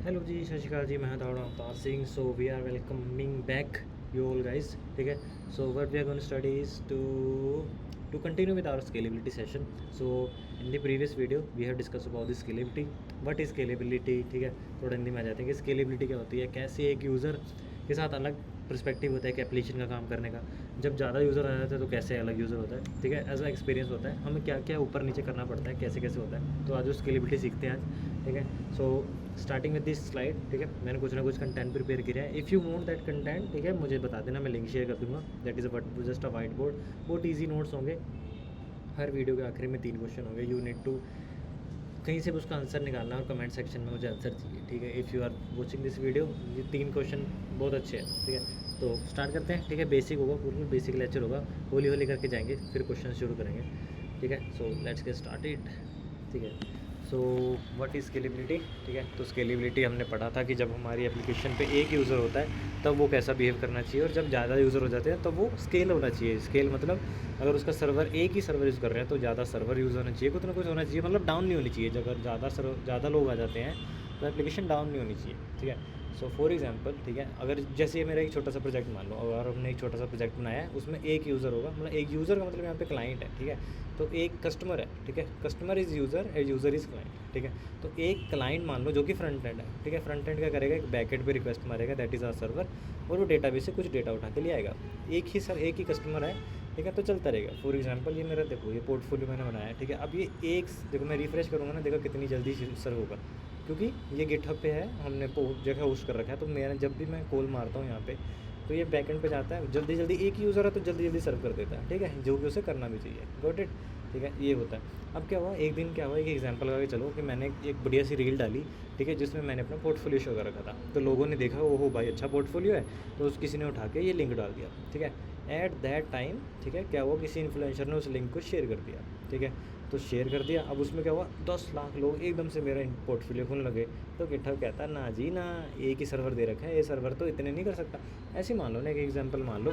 Hello जी, सत श्रीकाल जी। मैं दौड़ा Avtar Singh. So we are welcoming back you all guys. ठीक है। So what we are going to study is to continue with our scalability session. So in the previous video we have discuss about the scalability. What is scalability? ठीक है। थोड़ा हिंदी में आ जाते हैं कि scalability क्या होती है, कैसे एक यूज़र के साथ अलग पर्सपेक्टिव होता है कि एप्लीकेशन का काम करने का। जब ज़्यादा यूज़र आ जाता है तो कैसे अलग यूज़र होता है। ठीक है। एज अ एक्सपीरियंस होता है, हमें क्या क्या ऊपर नीचे करना पड़ता है, कैसे कैसे होता है। तो आज जो स्केलेबिलिटी सीखते हैं आज। ठीक है। So starting with this slide. ठीक है। मैंने कुछ ना कुछ कंटेंट प्रिपेयर किया है। If you want that content, ठीक है, मुझे बता देना, मैं लिंक शेयर कर दूँगा। That is just a white board. बहुत ईजी नोट्स होंगे। हर वीडियो के आखिरी में 3 क्वेश्चन होंगे। यू नीड टू कहीं से भी उसका आंसर निकालना और कमेंट सेक्शन में मुझे आंसर चाहिए। ठीक है। If you are watching this video, ये 3 क्वेश्चन बहुत अच्छे हैं। ठीक है। तो स्टार्ट करते हैं। ठीक है। बेसिक होगा, बिल्कुल बेसिक लेक्चर होगा। होली होली करके जाएंगे, फिर क्वेश्चन शुरू करेंगे। ठीक है। So let's get started. ठीक है। So what is scalability? ठीक है। तो स्केलेबिलिटी हमने पढ़ा था कि जब हमारी एप्लीकेशन पे एक यूज़र होता है तब वो कैसा बिहेव करना चाहिए, और जब ज़्यादा यूज़र हो जाते हैं तब वो स्केल होना चाहिए। स्केल मतलब अगर उसका सर्वर एक ही सर्वर यूज़ कर रहे हैं तो ज़्यादा सर्वर यूज़ होना चाहिए, कुछ ना कुछ होना चाहिए, मतलब डाउन नहीं होनी चाहिए। अगर ज़्यादा लोग आ जाते हैं तो एप्लीकेशन डाउन नहीं होनी चाहिए। ठीक है। सो फॉर एग्जांपल, ठीक है, अगर जैसे ये मेरा एक छोटा सा प्रोजेक्ट मान लो, अगर हमने एक छोटा सा प्रोजेक्ट बनाया है, उसमें एक यूज़र होगा, मतलब एक यूज़र का मतलब यहाँ पे क्लाइंट है। ठीक है। तो एक कस्टमर है। ठीक है। Customer is user end user is client. ठीक है। तो एक क्लाइंट मान लो जो कि फ्रंट एंड है। ठीक है। फ्रंट एंड क्या करेगा, एक बैकेंड पे रिक्वेस्ट मारेगा, दैट इज़ आवर सर्वर, और वो डेटाबेस से कुछ डेटा उठा के ले आएगा। एक ही कस्टमर है। ठीक है। तो चलता रहेगा। फॉर एग्जांपल ये मेरा देखो, ये पोर्टफोलियो मैंने बनाया है। ठीक है। अब ये एक देखो, मैं रिफ्रेश करूँगा ना, देखो कितनी जल्दी सर्व होगा, क्योंकि ये गिटहब पे है, हमने जगह होस्ट कर रखा है। तो मेरा जब भी मैं कॉल मारता हूँ यहाँ पे, तो ये बैकएंड पे जाता है, जल्दी जल्दी एक ही यूज़र है तो जल्दी जल्दी सर्व कर देता है। ठीक है। जो कि उसे करना भी चाहिए। Got it? ठीक है। ये होता है। अब क्या हुआ, एक दिन क्या हुआ, एक एग्जांपल लगा के चलो कि मैंने एक बढ़िया सी रील डाली। ठीक है। जिसमें मैंने अपना पोर्टफोलियो शो कर रखा था, तो लोगों ने देखा, ओहो भाई अच्छा पोर्टफोलियो है, तो उस किसी ने उठा के ये लिंक डाल दिया। ठीक है। एट दैट टाइम, ठीक है, क्या हुआ, किसी इन्फ्लुएंसर ने उस लिंक को शेयर कर दिया। ठीक है। तो शेयर कर दिया। अब उसमें क्या हुआ, 10 लाख लोग एकदम से मेरा पोर्टफोलियो खोलने लगे। तो गिटहब कहता है, ना जी ना, एक ही सर्वर दे रखा है, ये सर्वर तो इतने नहीं कर सकता। ऐसे मान लो ना, एक एग्जांपल मान लो,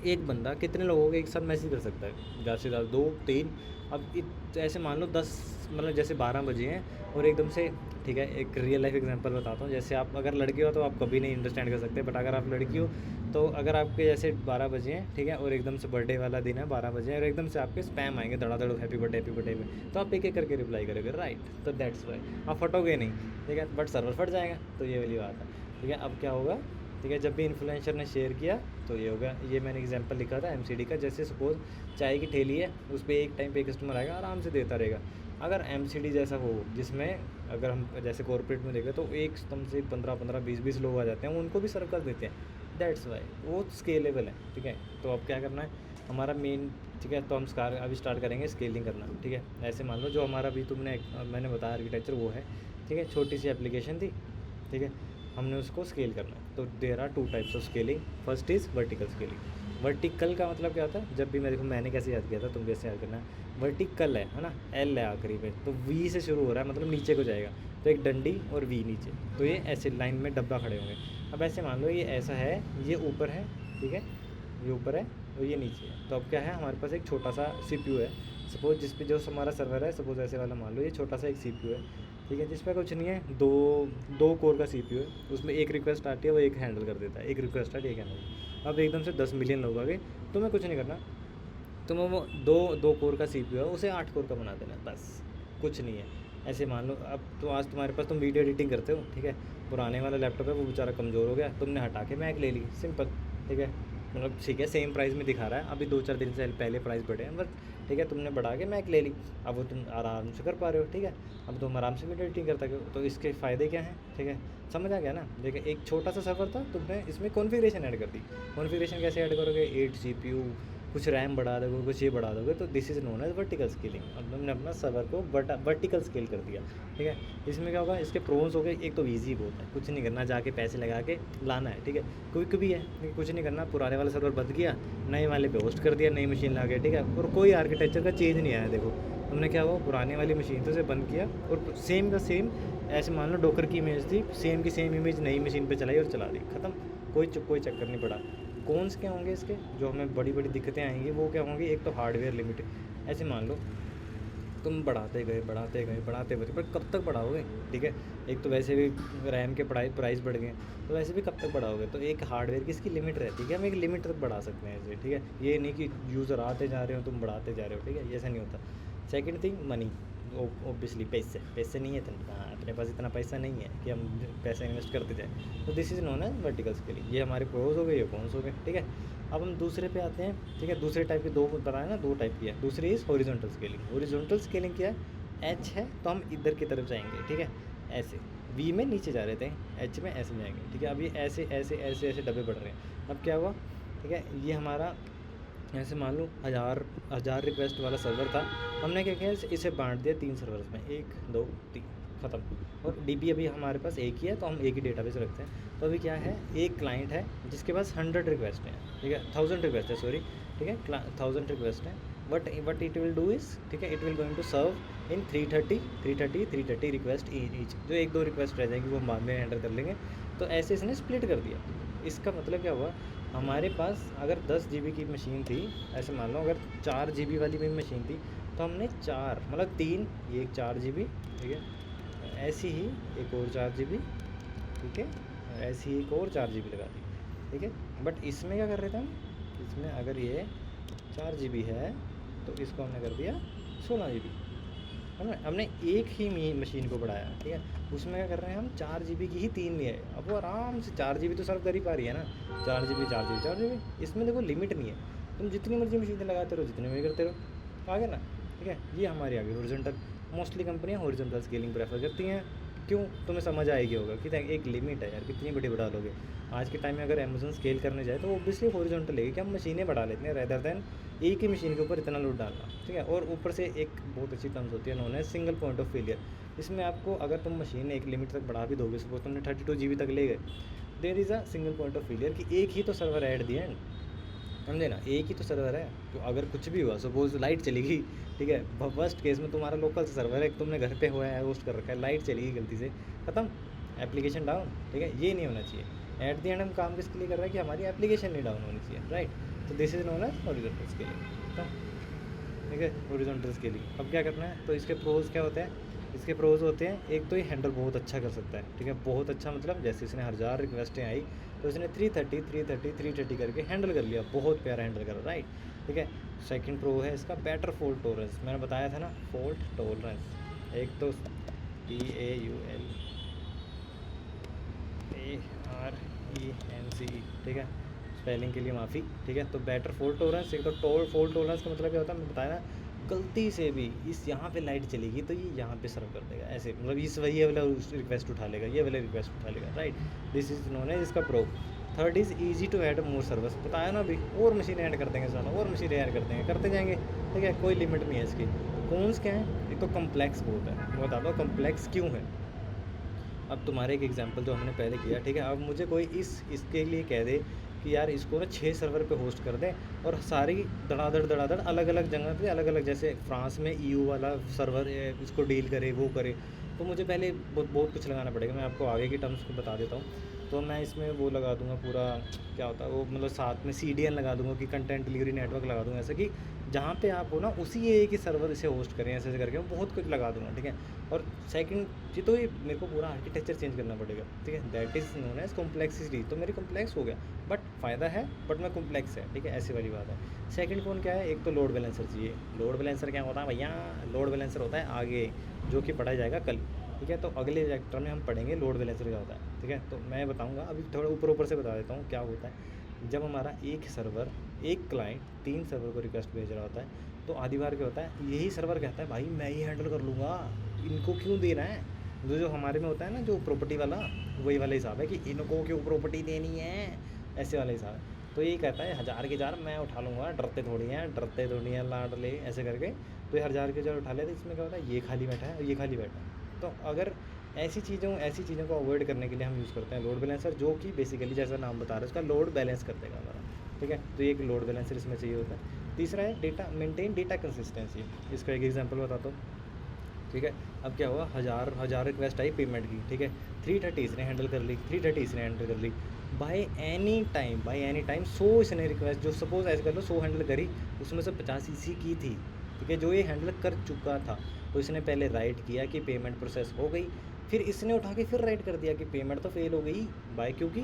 एक बंदा कितने लोगों को एक साथ मैसेज कर सकता है, ज़्यादा से ज़्यादा 2 3। अब ऐसे मान लो 10, मतलब जैसे 12 बजे हैं और एकदम से, ठीक है, एक रियल लाइफ एग्जांपल बताता हूँ। जैसे आप अगर लड़के हो तो आप कभी नहीं अंडरस्टैंड कर सकते, बट अगर आप लड़की हो तो अगर आपके जैसे 12 बजे हैं, ठीक है, और एकदम से बर्थडे वाला दिन है, 12 बजे हैं, और एकदम से आपके स्पैम आएंगे धड़ाधड़, हैप्पी बर्थडे में, तो आप एक एक करके रिप्लाई करोगे, राइट? तो दैट्स वाई आप फटोगे नहीं। ठीक है। बट सर्वर फट जाएगा, तो ये वाली बात है। ठीक है। अब क्या होगा, ठीक है, जब भी इन्फ्लुएंसर ने शेयर किया तो ये होगा। ये मैंने एग्जांपल लिखा था एमसीडी का। जैसे सपोज चाय की ठेली है, उस पर एक टाइम पे कस्टमर आएगा, आराम से देता रहेगा। अगर एमसीडी जैसा हो, जिसमें अगर हम जैसे कॉर्पोरेट में देखें तो एक कम से 15-15 20-20 लोग आ जाते हैं, उनको भी सर्व कर देते हैं। दैट्स वाई वो स्केलेबल है। ठीक है। तो अब क्या करना है हमारा मेन, ठीक है, तो हम अभी स्टार्ट करेंगे स्केलिंग करना। ठीक है। ऐसे मान लो जो हमारा अभी मैंने बताया आर्किटेक्चर वो है। ठीक है। छोटी सी एप्लीकेशन थी। ठीक है। हमने उसको स्केल करना है। तो there are 2 types of scaling. First is vertical scaling. Vertical का मतलब क्या होता है, जब भी मैंने कैसे याद किया था, तुम कैसे याद करना है। वर्टिकल है ना, एल है आखिरी में, तो वी से शुरू हो रहा है, मतलब नीचे को जाएगा, तो एक डंडी और वी नीचे, तो ये ऐसे लाइन में डब्बा खड़े होंगे। अब ऐसे मान लो ये ऐसा है, ये ऊपर है। ठीक है। ये ऊपर है और ये नीचे है। तो अब क्या है, हमारे पास एक छोटा सा सीपीयू है, सपोज जिस पे जो हमारा सर्वर है, सपोज ऐसे वाला मान लो, ये छोटा सा एक सीपीयू है। ठीक है। जिस पे कुछ नहीं है, दो कोर का सीपीयू है, उसमें एक रिक्वेस्ट आती है, वो एक हैंडल कर देता है, एक रिक्वेस्ट आती है, एक हैंडल। अब एकदम से 10 मिलियन लोग आ गए, तो मैं कुछ नहीं करना, तो मैं वो दो कोर का सीपीयू है, उसे 8 कोर का बना देना, बस, कुछ नहीं है। ऐसे मान लो, अब तो आज तुम्हारे पास, तुम वीडियो एडिटिंग करते हो, ठीक है, पुराने वाला लैपटॉप है, वो बेचारा कमज़ोर हो गया, तुमने हटा के मैक ले ली, सिंपल। ठीक है। मतलब ठीक है, सेम प्राइस में दिखा रहा है, अभी 2-4 दिन से पहले प्राइस बढ़े हैं, बट ठीक है, तुमने बढ़ा के मैक ले ली, अब वो तुम आराम से कर पा रहे हो। ठीक है। अब तुम आराम से वीडियो एडिटिंग करते हो, तो इसके फ़ायदे क्या हैं? ठीक है। समझ आ गया ना? देखिए, एक छोटा सा सर्वर था, तुमने इसमें कॉन्फ़िगरेशन ऐड कर दी। कॉन्फ़िगरेशन कैसे ऐड करोगे? 8 सीपीयू, कुछ रैम बढ़ा दोगे, कुछ ये बढ़ा दोगे, तो this is known as vertical scaling. अब हमने अपना सर्वर को वर्टिकल स्केल कर दिया। ठीक है। इसमें क्या होगा, इसके प्रोस हो गए, एक तो ईजी बहुत है, कुछ नहीं करना, जाके पैसे लगा के लाना है। ठीक है। क्विक भी है, लेकिन कुछ नहीं करना, पुराने वाला सर्वर बंद किया, नए वाले पे होस्ट कर दिया, नई मशीन ला के। ठीक है। और कोई आर्किटेक्चर का चेंज नहीं आया। देखो तुमने क्या हुआ, पुराने वाली मशीन तो से बंद किया, और सेम का सेम, ऐसे मान लो डॉकर की इमेज थी, सेम की सेम इमेज नई मशीन पे चलाई और चला दी, ख़त्म। कोई चक्कर नहीं पड़ा। कौन्स क्या होंगे इसके, जो हमें बड़ी बड़ी दिक्कतें आएंगी, वो क्या होंगी, एक तो हार्डवेयर लिमिट। ऐसे मान लो तुम बढ़ाते गए बढ़ाते गए बढ़ाते गए, पर कब तक बढ़ाओगे? ठीक है, एक तो वैसे भी रैम के प्राइस बढ़ गए, तो वैसे भी कब तक बढ़ाओगे? तो एक हार्डवेयर की इसकी लिमिट रहती है कि हम एक लिमिट तक बढ़ा सकते हैं ऐसे, ठीक है। ये नहीं कि यूज़र आते जा रहे हो तुम बढ़ाते जा रहे हो, ठीक है, ये ऐसा नहीं होता। सेकंड थिंग, मनी, ओब्वियसली पैसे नहीं है अपने पास इतना पैसा नहीं है कि हम पैसा इन्वेस्ट करते जाएँ। तो this is known as vertical scaling. ये हमारे प्रोज हो गए, ये कॉन्स हो गए, ठीक है। अब हम दूसरे पे आते हैं, ठीक है। दूसरे टाइप के दो बताया ना, दो टाइप की है। दूसरी is horizontal scaling. Horizontal scaling क्या है? एच है तो हम इधर की तरफ जाएंगे, ठीक है, ऐसे वी में नीचे जा रहे थे, एच में ऐसे जाएंगे, ठीक है। अब ये ऐसे ऐसे ऐसे ऐसे डब्बे बढ़ रहे हैं। अब क्या हुआ, ठीक है, ये हमारा ऐसे मान लो हज़ार रिक्वेस्ट वाला सर्वर था। हमने क्या किया, इसे बांट दिया 3 सर्वर्स में, 1 2 3 ख़त्म। और डीबी अभी हमारे पास एक ही है, तो हम एक ही डेटाबेस रखते हैं। तो अभी क्या है, एक क्लाइंट है जिसके पास 100 रिक्वेस्ट हैं, ठीक है, 1000 रिक्वेस्ट है, सॉरी, ठीक है, 1000 रिक्वेस्ट है। What it will do is, ठीक है, it will going to serve in 330 request each. जो 1-2 रिक्वेस्ट रह जाएंगी वो हम बाद में एंटर कर लेंगे। तो ऐसे इसने स्प्लिट कर दिया। इसका मतलब क्या हुआ, हमारे पास अगर 10 GB की मशीन थी, ऐसे मान लो अगर 4 GB वाली भी मशीन थी, तो हमने 4 मतलब 3, ये 4 GB, ठीक है, ऐसी ही एक और 4 GB, ठीक है, ऐसी ही एक और 4 GB लगा दी, ठीक है। बट इसमें क्या कर रहे थे हम, इसमें अगर ये 4 GB है तो इसको हमने कर दिया 16 GB, है ना। हमने एक ही मशीन को बढ़ाया, ठीक है। उसमें क्या कर रहे हैं हम, 4 GB की ही 3 लिए। अब वो आराम से 4 GB तो सर्व कर ही पा रही है ना, 4 GB 4 GB 4 GB। इसमें देखो लिमिट नहीं है, तुम जितनी मर्जी मशीनें लगाते रहो, जितने भी करते रहो, आगे ना, ठीक है। ये हमारी आगे हॉरिजॉन्टल, मोस्टली कंपनियाँ हॉरिजॉन्टल स्केलिंग प्रेफर करती हैं। क्यों, तुम्हें समझ आएगी होगा कि एक लिमिट है यार, कितनी बड़ी बढ़ा लोगे। आज के टाइम में अगर अमेज़न स्केल करने जाए तो ऑब्वियसली हॉरिजॉन्टल है कि हम मशीनें बढ़ा लेते हैं रेदर देन एक ही मशीन के ऊपर इतना लोड डालना, ठीक है। और ऊपर से एक बहुत अच्छी टर्म्स होती है, नोन है सिंगल पॉइंट ऑफ फेलियर। इसमें आपको अगर तुम मशीन एक लिमिट तक बढ़ा भी दोगे, सपोज तुमने 32 GB तक ले गए, there is a single point of failure कि एक ही तो सर्वर एट दी एंड, समझे ना, एक ही तो सर्वर है। तो अगर कुछ भी हुआ, सपोज लाइट चली गई, ठीक है, फर्स्ट केस में तुम्हारा लोकल सर्वर है, तुमने घर पे हुआ है, होस्ट कर रखा है, लाइट चली गई गलती से, ख़त्म, एप्लीकेशन डाउन, ठीक है। ये नहीं होना चाहिए। एट द एंड हम काम किसके लिए कर रहे हैं कि हमारी एप्लीकेशन नहीं डाउन होनी चाहिए, राइट। तो this is known as horizontal scaling, ठीक है, हॉरिजॉन्टल स्केलिंग। अब क्या करना है, तो इसके प्रोज क्या होते हैं, इसके प्रोज होते हैं, एक तो ये हैंडल बहुत अच्छा कर सकता है, ठीक है, बहुत अच्छा, मतलब जैसे इसने 1000 रिक्वेस्टें आई तो इसने 330 करके हैंडल कर लिया, बहुत प्यारा हैंडल करा, राइट, ठीक है। सेकंड प्रो है इसका बेटर फॉल्ट टॉलरेंस, मैंने बताया था ना, फॉल्ट टॉलरेंस। एक तो PAULTARENCE, ठीक है, स्पेलिंग के लिए माफ़ी, ठीक है। तो बेटर फॉल्ट टॉलरेंस, एक तो फॉल्ट टॉलरेंस का मतलब क्या होता है, मैं बताया ना, गलती से भी इस यहाँ पे लाइट चलेगी तो ये यहाँ पे सर्व कर देगा, ऐसे मतलब इस ये वाला रिक्वेस्ट उठा लेगा, ये वाला रिक्वेस्ट उठा लेगा, right. This is known as इसका pro. Third is easy to add more service, बताया ना अभी, और मशीन ऐड कर देंगे सारा, और मशीन ऐड कर देंगे, करते जाएंगे, ठीक है, कोई लिमिट नहीं है इसकी। कौन क्या है, एक तो कम्प्लेक्स बहुत है, मैं बता दो कम्प्लेक्स क्यों है। अब तुम्हारे एक एग्जांपल जो हमने पहले किया, ठीक है, अब मुझे कोई इसके लिए कह दे कि यार इसको ना 6 सर्वर पे होस्ट कर दें और सारी धड़ाधड़ अलग अलग जगह पे अलग अलग, जैसे फ्रांस में EU वाला सर्वर इसको डील करे, वो करे, तो मुझे पहले बहुत कुछ लगाना पड़ेगा। मैं आपको आगे की टर्म्स को बता देता हूँ। तो मैं इसमें वो लगा दूंगा पूरा, क्या होता है वो, मतलब साथ में CDN लगा दूंगा कि कंटेंट डिलीवरी नेटवर्क लगा दूंगा, ऐसा कि जहाँ पे आप हो ना उसी एक ही सर्वर इसे होस्ट करें, ऐसे करके मैं बहुत कुछ लगा दूंगा, ठीक है। और सेकंड जी, तो ये मेरे को पूरा आर्किटेक्चर चेंज करना पड़ेगा, ठीक है, that is known as complexity. तो मेरी कॉम्प्लेक्स हो गया, बट फ़ायदा है, बट मैं कॉम्प्लेक्स है, ठीक है, ऐसी वाली बात है। सेकंड कौन क्या है, एक तो लोड बैलेंसर चाहिए। लोड बैलेंसर क्या होता है भैया, लोड बैलेंसर होता है आगे, जो कि पढ़ा जाएगा कल, ठीक है। तो अगले चैप्टर में हम पढ़ेंगे लोड बैलेंसर क्या होता है, ठीक है। तो मैं बताऊँगा, अभी थोड़ा ऊपर से बता देता हूँ क्या होता है। जब हमारा एक सर्वर, एक क्लाइंट 3 सर्वर को रिक्वेस्ट भेज रहा होता है, तो आधी बार क्या होता है, यही सर्वर कहता है भाई मैं ही हैंडल कर लूँगा, इनको क्यों दे रहा है। जो हमारे में होता है ना, जो प्रॉपर्टी वाला, वही वाला हिसाब है कि इनको क्यों प्रॉपर्टी देनी है, ऐसे वाला हिसाब है। तो यही कहता है 1000 के 1000 मैं उठा लूँगा, डरते थोड़ी हैं लाडले, ऐसे करके। तो ये 1000 के 1000 उठा लेते, इसमें क्या होता है, ये खाली बैठा है, ये खाली बैठा है। तो अगर ऐसी चीज़ों को अवॉइड करने के लिए हम यूज़ करते हैं लोड बैलेंसर, जो कि बेसिकली जैसा नाम बता रहा है उसका लोड बैलेंस कर देगा हमारा, ठीक है। तो एक लोड बैलेंसर इसमें चाहिए होता है। तीसरा है मेंटेन डेटा कंसिस्टेंसी। इसका एक एग्जांपल बताता हूँ, ठीक है। अब क्या हुआ, हज़ार रिक्वेस्ट आई पेमेंट की, ठीक है, 330 इसने हैंडल कर ली, 330 इसने हैंडल कर ली। बाय एनी टाइम 100 इसने रिक्वेस्ट, जो सपोज ऐसे कर लो 100 हैंडल करी, उसमें से 50 इसी की थी, ठीक है, जो ये हैंडल कर चुका था। तो इसने पहले राइट किया कि पेमेंट प्रोसेस हो गई, फिर इसने उठा के फिर राइट कर दिया कि पेमेंट तो फेल हो गई बाय, क्योंकि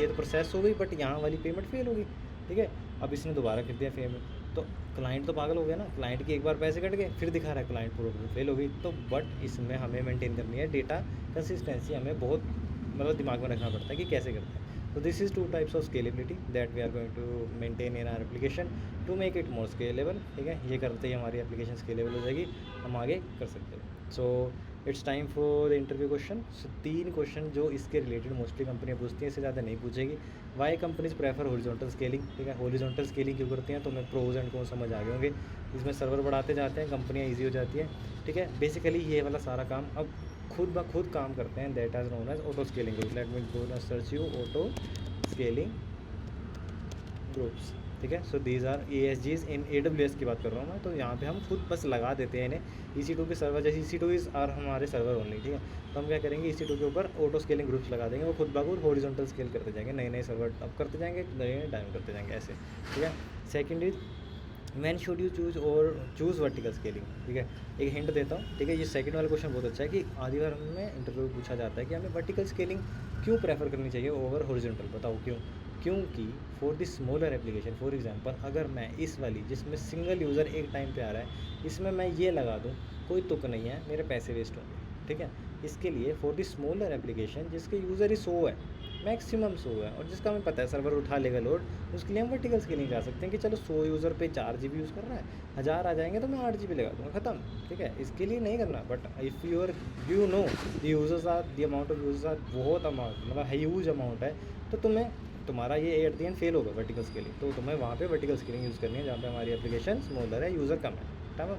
ये तो प्रोसेस हो गई बट यहाँ वाली पेमेंट फेल हो गई, ठीक है। अब इसने दोबारा कर दिया पेमेंट, तो क्लाइंट तो पागल हो गया ना, क्लाइंट की एक बार पैसे कट गए, फिर दिखा रहा है क्लाइंट प्रोसेस फेल हो गई। तो बट इसमें हमें मेंटेन करनी है डेटा कंसिस्टेंसी, हमें बहुत मतलब दिमाग में रखना पड़ता है कि कैसे करते हैं। तो this is 2 types of scalability that we are going to maintain in our application to make it more scalable, ठीक है। ये करते ही हमारी एप्लीकेशन स्केलेबल हो जाएगी, हम आगे कर सकते हैं। So it's time for the interview question. So 3 question जो इसके रिलेटेड मोस्टली कंपनियाँ पूछती हैं, इससे ज़्यादा नहीं पूछेगी। Why companies prefer horizontal scaling, ठीक है। हॉरिजॉन्टल स्केलिंग क्यों करती हैं, तो हमें प्रोज एंड कॉन्स समझ आ गए होंगे। इसमें सर्वर बढ़ाते जाते हैं, कंपनियाँ ईजी हो जाती हैं, ठीक है। बेसिकली ये वाला सारा काम अब खुद ब खुद काम करते हैं, that is known as auto scaling group. Let me go and search you auto scaling groups, ठीक है। So these are ASGs in AWS की बात कर रहा हूँ मैं। तो यहाँ पे हम खुद बस लगा देते हैं इन्हें EC2 के सर्वर, जैसे EC2 इज़ आर हमारे सर्वर ओनली, ठीक है। तो हम क्या करेंगे, EC2 के ऊपर ऑटो स्केलिंग ग्रुप्स लगा देंगे, वो खुद ब खुद हॉरिजॉन्टल स्केल करते जाएंगे, नए नए सर्वर अप करते जाएंगे, नए नए डाउन करते जाएंगे, ऐसे, ठीक है। Second is when should you choose vertical scaling, ठीक है। एक हिंट देता हूँ, ठीक है। ये सेकंड वाला क्वेश्चन बहुत अच्छा है कि आधी बार हमें इंटरव्यू पूछा जाता है कि हमें वर्टिकल स्केलिंग क्यों प्रेफर करनी चाहिए ओवर हॉरिजॉन्टल, बताओ क्यों। क्योंकि for the smaller application, for example अगर मैं इस वाली जिसमें सिंगल यूज़र एक टाइम पे आ रहा है, इसमें मैं ये लगा दूँ, कोई तुक नहीं है, मेरे पैसे वेस्ट होंगे, ठीक है। इसके लिए फॉर द स्मॉलर एप्लीकेशन जिसके यूज़र ही 100 है, मैक्सिमम 100 है, और जिसका हमें पता है सर्वर उठा लेगा लोड, उसके लिए हम वर्टिकल स्केलिंग जा सकते हैं कि चलो 100 यूज़र पे 4 GB यूज़ कर रहा है, 1000 आ जाएंगे तो मैं 8 GB लगा दूँगा, ख़त्म, ठीक है। इसके लिए नहीं करना, but if you know the users are the amount of users are बहुत अमाउंट, मतलब ह्यूज अमाउंट है, तो तुम्हारा ये एट द एंड फेल होगा वर्टिकल स्केलिंग, तो तुम्हें वहाँ पे वर्टिकल स्केलिंग यूज़ करनी है जहाँ पे हमारी एप्लीकेशन स्मॉलर है, यूज़र कम है, ठीक है।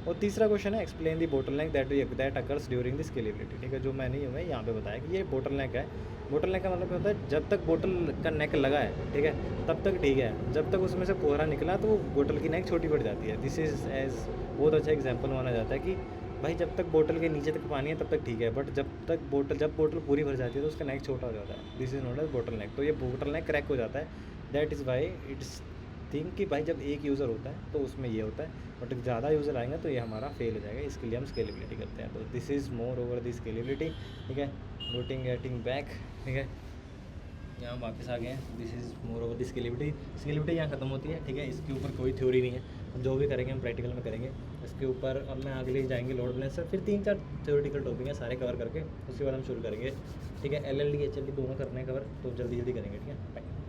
और तीसरा क्वेश्चन है explain the bottleneck that occurs during the scalability, ठीक है। जो मैंने हमें यहाँ पे बताया कि ये बोटलनेक है। बोटलनेक का मतलब क्या होता है, जब तक बोटल का नेक लगा है, ठीक है, तब तक ठीक है, जब तक उसमें से कोहरा निकला तो बोतल की नेक छोटी पड़ जाती है। दिस इज़ एज बहुत अच्छा एग्जाम्पल माना जाता है कि भाई जब तक बोतल के नीचे तक पानी है तब तक ठीक है, बट जब बोतल पूरी भर जाती है तो उसका नेक छोटा हो जाता है। This is not as bottleneck. तो ये बोटल नेक क्रैक हो जाता है, that is why it's think कि भाई जब एक यूज़र होता है तो उसमें ये होता है, बट ज़्यादा यूज़र आएंगे तो ये हमारा फेल हो जाएगा। इसके लिए हम स्केलेबिलिटी करते हैं। तो this is more over the scalability, ठीक है। रूटिंग गेटिंग बैक, ठीक है, यहाँ वापस आ गए हैं। This is more over the scalability यहाँ खत्म होती है, ठीक है। इसके ऊपर कोई थ्योरी नहीं है, जो भी करेंगे हम प्रैक्टिकल में करेंगे इसके ऊपर। अब मैं आगे ले जाएंगे लोड बैलेंसर, फिर 3-4 थ्योरेटिकल टॉपिक हैं, सारे कवर करके उसके बाद हम शुरू करेंगे, ठीक है। LLD HLD दोनों करने कवर, तो जल्दी करेंगे, ठीक है।